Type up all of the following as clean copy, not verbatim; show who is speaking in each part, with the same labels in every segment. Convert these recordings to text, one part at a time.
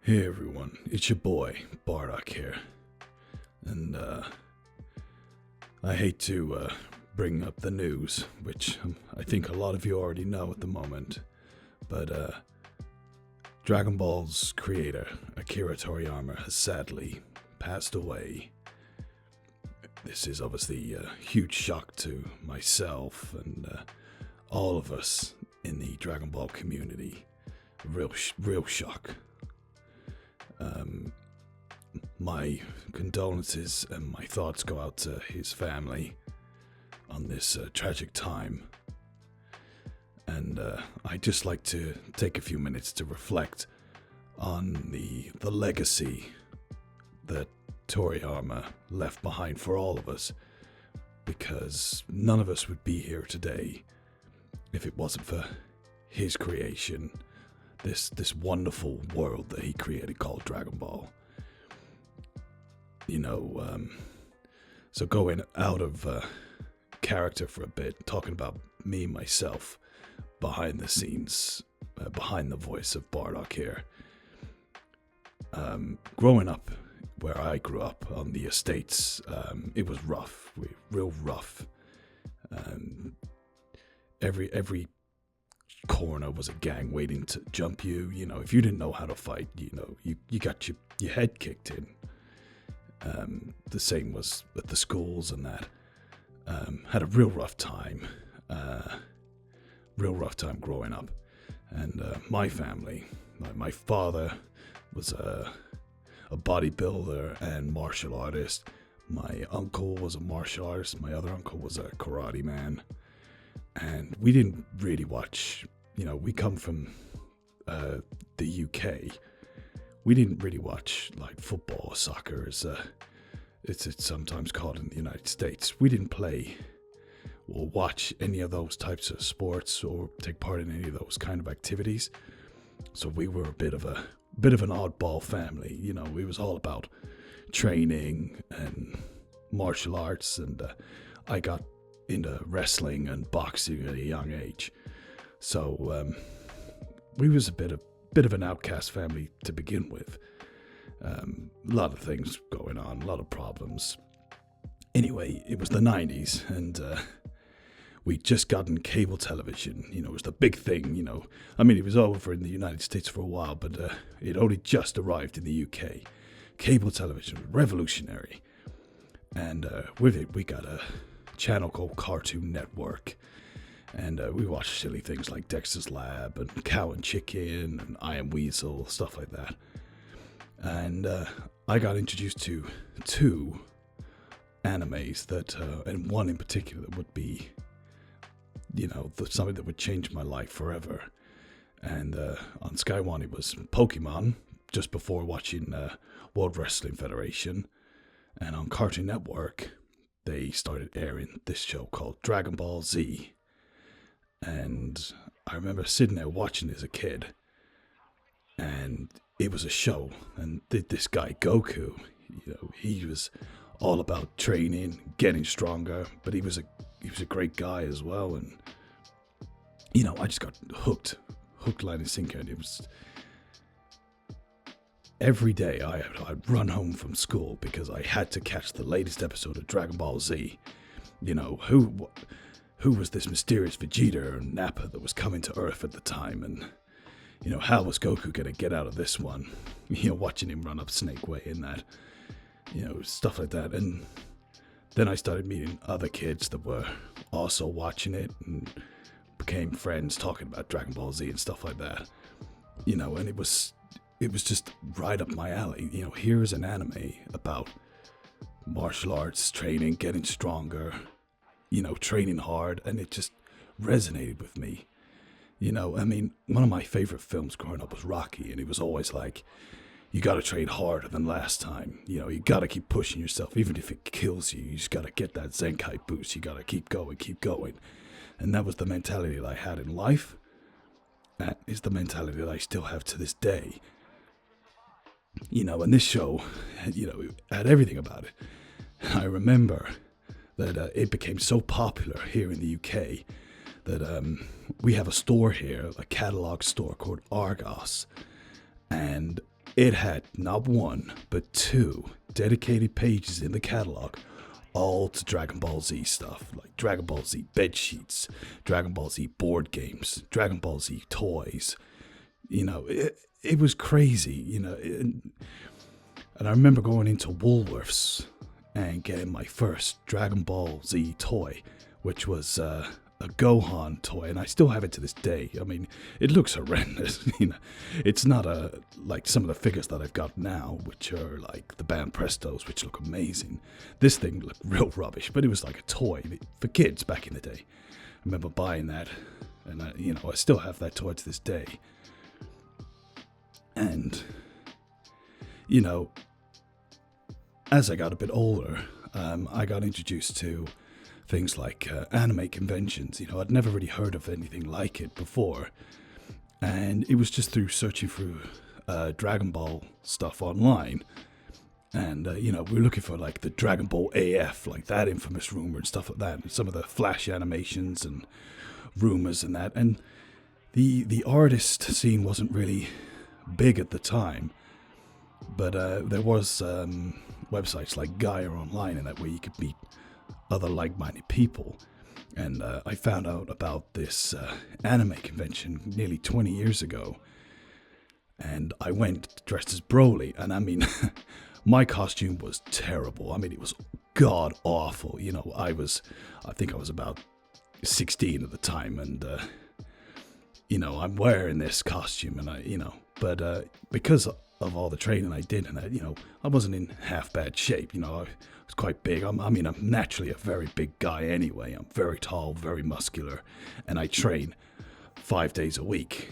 Speaker 1: Hey everyone, it's your boy, Bardock here. And, I hate to, bring up the news, which I think a lot of you already know at the moment, but, Dragon Ball's creator, Akira Toriyama, has sadly passed away. This is obviously a huge shock to myself and, all of us in the Dragon Ball community. Real shock. My condolences and my thoughts go out to his family on this tragic time. And I'd just like to take a few minutes to reflect on the legacy that Toriyama left behind for all of us, because none of us would be here today if it wasn't for his creation, this wonderful world that he created called Dragon Ball. So going out of character for a bit, talking about me, myself, behind the scenes, behind the voice of Bardock here. Growing up where I grew up on the estates, it was rough, real rough. Every corner was a gang waiting to jump you. You know, if you didn't know how to fight, you got your head kicked in. The same was at the schools and that. Had a real rough time growing up. And my family, my father was a bodybuilder and martial artist. My uncle was a martial artist. My other uncle was a karate man. And we didn't really watch, we come from the UK. We didn't really watch like football or soccer, as it's sometimes called in the United States. We didn't play or watch any of those types of sports or take part in any of those kind of activities. So we were a bit of an oddball family. It was all about training and martial arts, and I got into wrestling and boxing at a young age. So we was a bit of an outcast family to begin with. A lot of things going on, a lot of problems. Anyway, it was the 90s, and we'd just gotten cable television. It was the big thing, it was over in the United States for a while, but it only just arrived in the UK. Cable television was revolutionary. And with it, we got a channel called Cartoon Network. And we watched silly things like Dexter's Lab and Cow and Chicken and I Am Weasel, stuff like that. And I got introduced to two animes that, and one in particular that would be, something that would change my life forever. And on Sky One, it was Pokemon, just before watching World Wrestling Federation. And on Cartoon Network, they started airing this show called Dragon Ball Z. And I remember sitting there watching as a kid, and it was a show, and this guy Goku, he was all about training, getting stronger, but he was a great guy as well, and I just got hook, line, and sinker, and it was every day I'd run home from school because I had to catch the latest episode of Dragon Ball Z. Who was this mysterious Vegeta or Nappa that was coming to Earth at the time, and how was Goku gonna get out of this one? Watching him run up Snake Way and that, stuff like that. And then I started meeting other kids that were also watching it and became friends, talking about Dragon Ball Z and stuff like that. And it was just right up my alley. Here's an anime about martial arts, training, getting stronger, training hard, and it just resonated with me. One of my favorite films growing up was Rocky, and it was always like, you gotta train harder than last time. You gotta keep pushing yourself, even if it kills you. You just gotta get that Zenkai boost. You gotta keep going. And that was the mentality that I had in life. That is the mentality that I still have to this day. And this show, it had everything about it. I remember that it became so popular here in the UK that we have a store here, a catalog store called Argos, and it had not one, but two dedicated pages in the catalog, all to Dragon Ball Z stuff, like Dragon Ball Z bed sheets, Dragon Ball Z board games, Dragon Ball Z toys. You know, it was crazy, you know. And I remember going into Woolworths and getting my first Dragon Ball Z toy, which was a Gohan toy, and I still have it to this day. I mean, it looks horrendous, you know. It's not like some of the figures that I've got now, which are like the Band Prestos, which look amazing. This thing looked real rubbish, but it was like a toy for kids back in the day. I remember buying that, and I still have that toy to this day. And, you know, as I got a bit older, I got introduced to things like anime conventions. You know, I'd never really heard of anything like it before. And it was just through searching through Dragon Ball stuff online. And, we were looking for, like, the Dragon Ball AF, like that infamous rumor and stuff like that. And some of the flash animations and rumors and that. And the artist scene wasn't really big at the time. But there was websites like Gaia Online and that where you could meet other like-minded people. And I found out about this anime convention nearly 20 years ago. And I went dressed as Broly. And I mean, my costume was terrible. I mean, it was god-awful. You know, I think I was about 16 at the time. And, I'm wearing this costume. And but because of all the training I did and that, I wasn't in half bad shape. I was quite big. I'm naturally a very big guy anyway. I'm very tall, very muscular, and I train 5 days a week,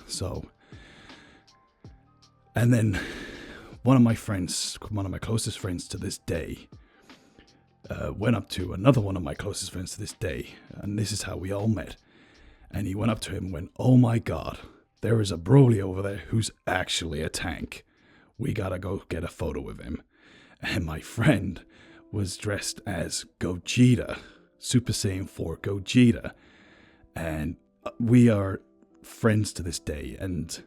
Speaker 1: so. And then one of my closest friends to this day, went up to another one of my closest friends to this day, and this is how we all met. And he went up to him and went, "Oh my God, there is a Broly over there who's actually a tank. We gotta go get a photo with him." And my friend was dressed as Gogeta, Super Saiyan 4 Gogeta. And we are friends to this day. And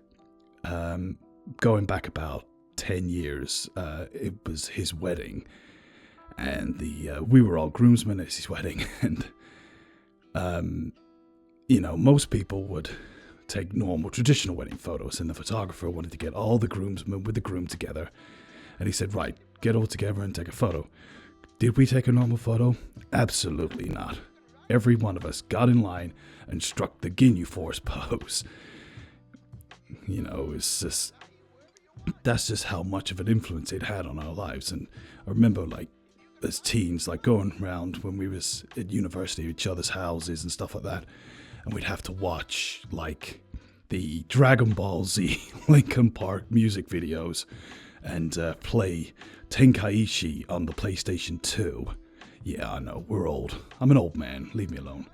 Speaker 1: going back about 10 years, it was his wedding. And we were all groomsmen at his wedding. And, most people would take normal traditional wedding photos, and the photographer wanted to get all the groomsmen with the groom together. And he said, "Right, get all together and take a photo." Did we take a normal photo? Absolutely not. Every one of us got in line and struck the Ginyu Force pose. It's just, that's just how much of an influence it had on our lives. And I remember, like, as teens, like going around when we was at university at each other's houses and stuff like that, and we'd have to watch, like, the Dragon Ball Z Linkin Park music videos and play Tenkaichi on the PlayStation 2. Yeah, I know, we're old. I'm an old man, leave me alone.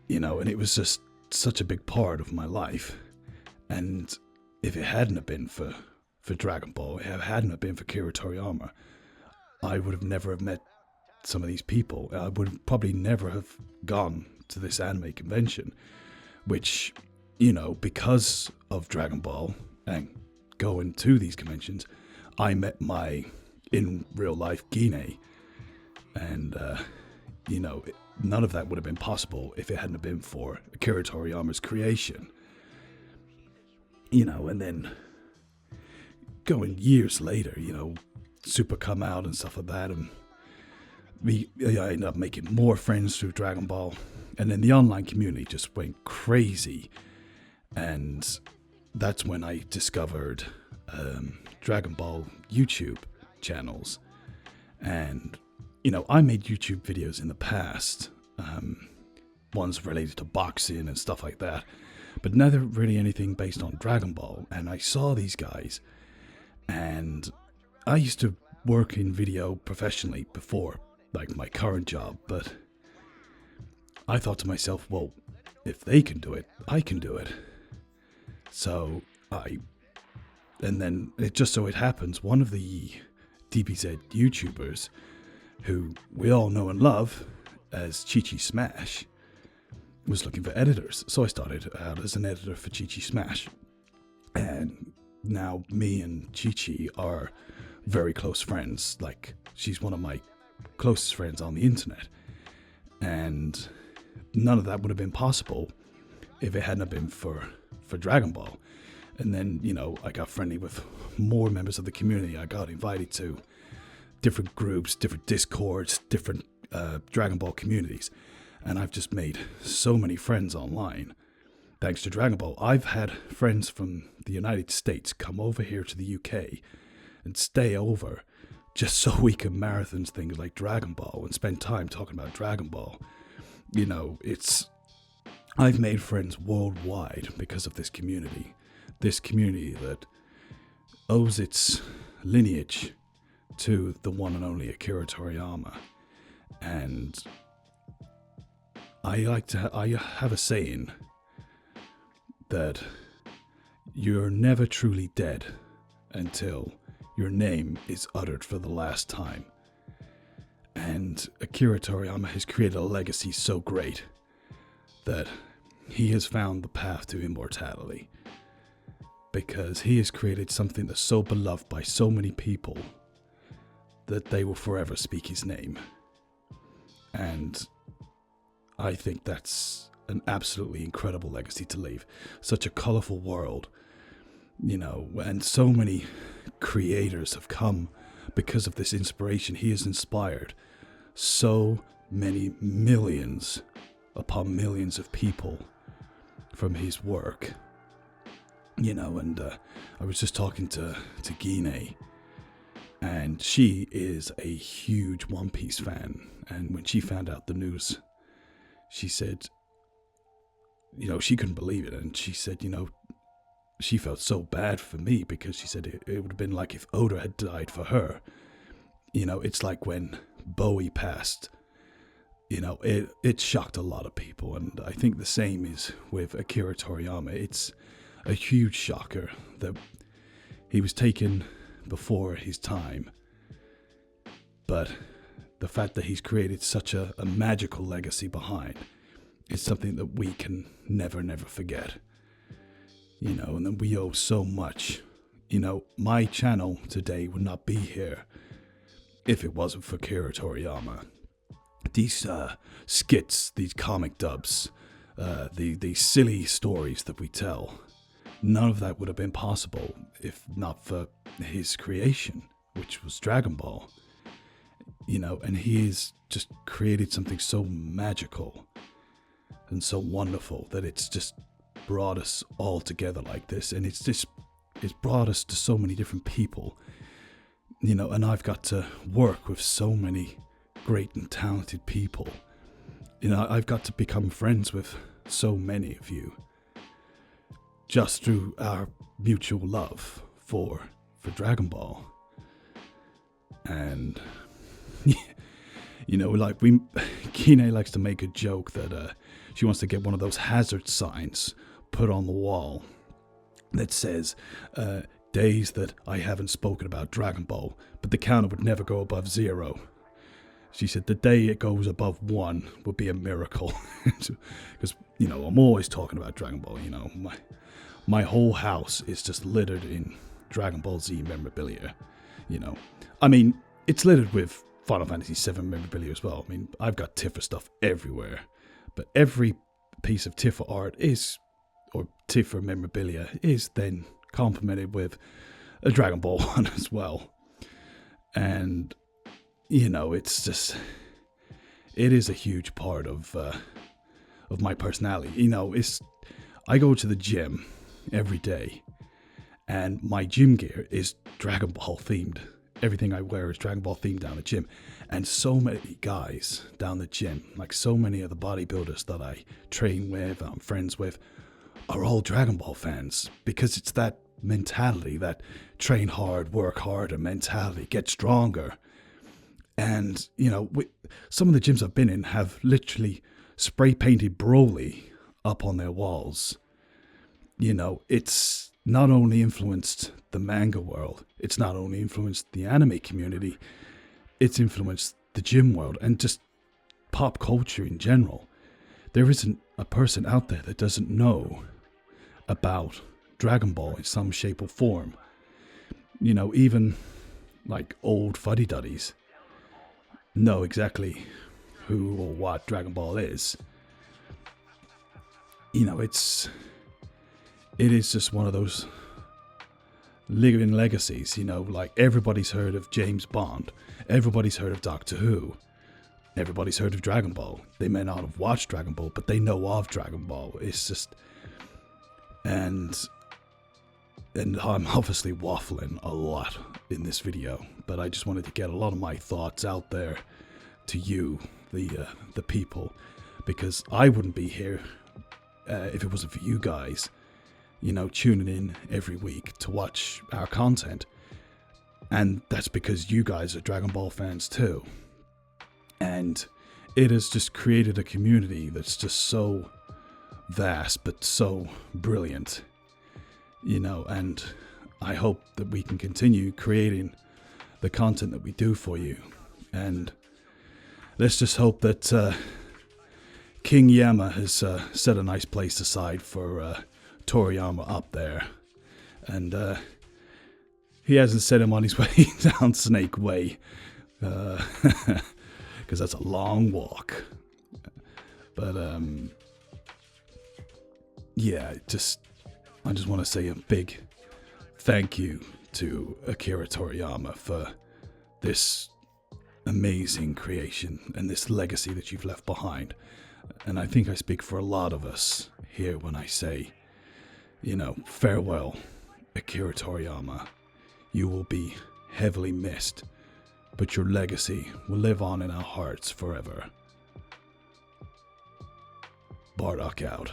Speaker 1: And it was just such a big part of my life. And if it hadn't have been for Dragon Ball, if it hadn't have been for Kuro Toriyama, I would have never have met some of these people. I would probably never have gone to this anime convention, which, because of Dragon Ball and going to these conventions, I met my, in real life, Gine. And, none of that would have been possible if it hadn't been for Akira Toriyama's creation. And then going years later, Super come out and stuff like that, and I ended up making more friends through Dragon Ball. And then the online community just went crazy. And that's when I discovered Dragon Ball YouTube channels. And, I made YouTube videos in the past, ones related to boxing and stuff like that, but never really anything based on Dragon Ball. And I saw these guys, and I used to work in video professionally before, like my current job, but I thought to myself, well, if they can do it, I can do it. And then it just so it happens, one of the DBZ YouTubers, who we all know and love as Chi-Chi Smash, was looking for editors. So I started out as an editor for Chi-Chi Smash. And now me and Chi-Chi are very close friends. Like, she's one of my closest friends on the internet. And none of that would have been possible if it hadn't been for Dragon Ball. And then, you know, I got friendly with more members of the community. I got invited to different groups, different Discords, different Dragon Ball communities. And I've just made so many friends online thanks to Dragon Ball. I've had friends from the United States come over here to the UK and stay over just so we can marathon things like Dragon Ball and spend time talking about Dragon Ball. You know, I've made friends worldwide because of this community. This community that owes its lineage to the one and only Akira Toriyama. And I have a saying that you're never truly dead until your name is uttered for the last time. And Akira Toriyama has created a legacy so great that he has found the path to immortality, because he has created something that's so beloved by so many people that they will forever speak his name. And I think that's an absolutely incredible legacy to leave. Such a colorful world, you know, and so many creators have come because of this inspiration. He has inspired so many millions upon millions of people from his work, you know. And I was just talking to Gine, and she is a huge One Piece fan. And when she found out the news, she said, you know, she couldn't believe it. And she said, you know, she felt so bad for me, because she said it would have been like if Oda had died for her. You know, it's like when Bowie passed. You know, it shocked a lot of people. And I think the same is with Akira Toriyama. It's a huge shocker that he was taken before his time. But the fact that he's created such a magical legacy behind is something that we can never forget. You know, and then we owe so much. You know, my channel today would not be here if it wasn't for Akira Toriyama. These skits, these comic dubs, these silly stories that we tell, none of that would have been possible if not for his creation, which was Dragon Ball. You know, and he has just created something so magical and so wonderful that it's just brought us all together like this. And it's brought us to so many different people, you know, and I've got to work with so many great and talented people. You know, I've got to become friends with so many of you just through our mutual love for Dragon Ball. And you know, like Gine likes to make a joke that she wants to get one of those hazard signs put on the wall that says, days that I haven't spoken about Dragon Ball, but the counter would never go above 0. She said the day it goes above 1 would be a miracle. Because, you know, I'm always talking about Dragon Ball. You know, my whole house is just littered in Dragon Ball Z memorabilia. You know, I mean, it's littered with Final Fantasy VII memorabilia as well. I mean, I've got Tifa stuff everywhere, but every piece of Tifa art or Tifa memorabilia is then complemented with a Dragon Ball one as well. And, you know, it is a huge part of my personality. You know, I go to the gym every day, and my gym gear is Dragon Ball themed. Everything I wear is Dragon Ball themed down the gym. And so many guys down the gym, like so many of the bodybuilders that I train with, I'm friends with, are all Dragon Ball fans, because it's that mentality, that train hard, work harder mentality, get stronger. And, you know, some of the gyms I've been in have literally spray painted Broly up on their walls. You know, it's not only influenced the manga world, it's not only influenced the anime community, it's influenced the gym world and just pop culture in general. There isn't a person out there that doesn't know about Dragon Ball in some shape or form. You know, even like old fuddy-duddies know exactly who or what Dragon Ball is. You know, it is just one of those living legacies, you know, like everybody's heard of James Bond, everybody's heard of Doctor Who, everybody's heard of Dragon Ball. They may not have watched Dragon Ball, but they know of Dragon Ball. It's just, and I'm obviously waffling a lot in this video, but I just wanted to get a lot of my thoughts out there to you, the people, because I wouldn't be here if it wasn't for you guys, you know, tuning in every week to watch our content. And that's because you guys are Dragon Ball fans too. And it has just created a community that's just so vast but so brilliant, you know, and I hope that we can continue creating the content that we do for you. And let's just hope that King Yama has set a nice place aside for Toriyama up there, and he hasn't set him on his way down Snake Way, because that's a long walk. But yeah, I just want to say a big thank you to Akira Toriyama for this amazing creation and this legacy that you've left behind. And I think I speak for a lot of us here when I say, you know, farewell, Akira Toriyama. You will be heavily missed, but your legacy will live on in our hearts forever. Bardock out.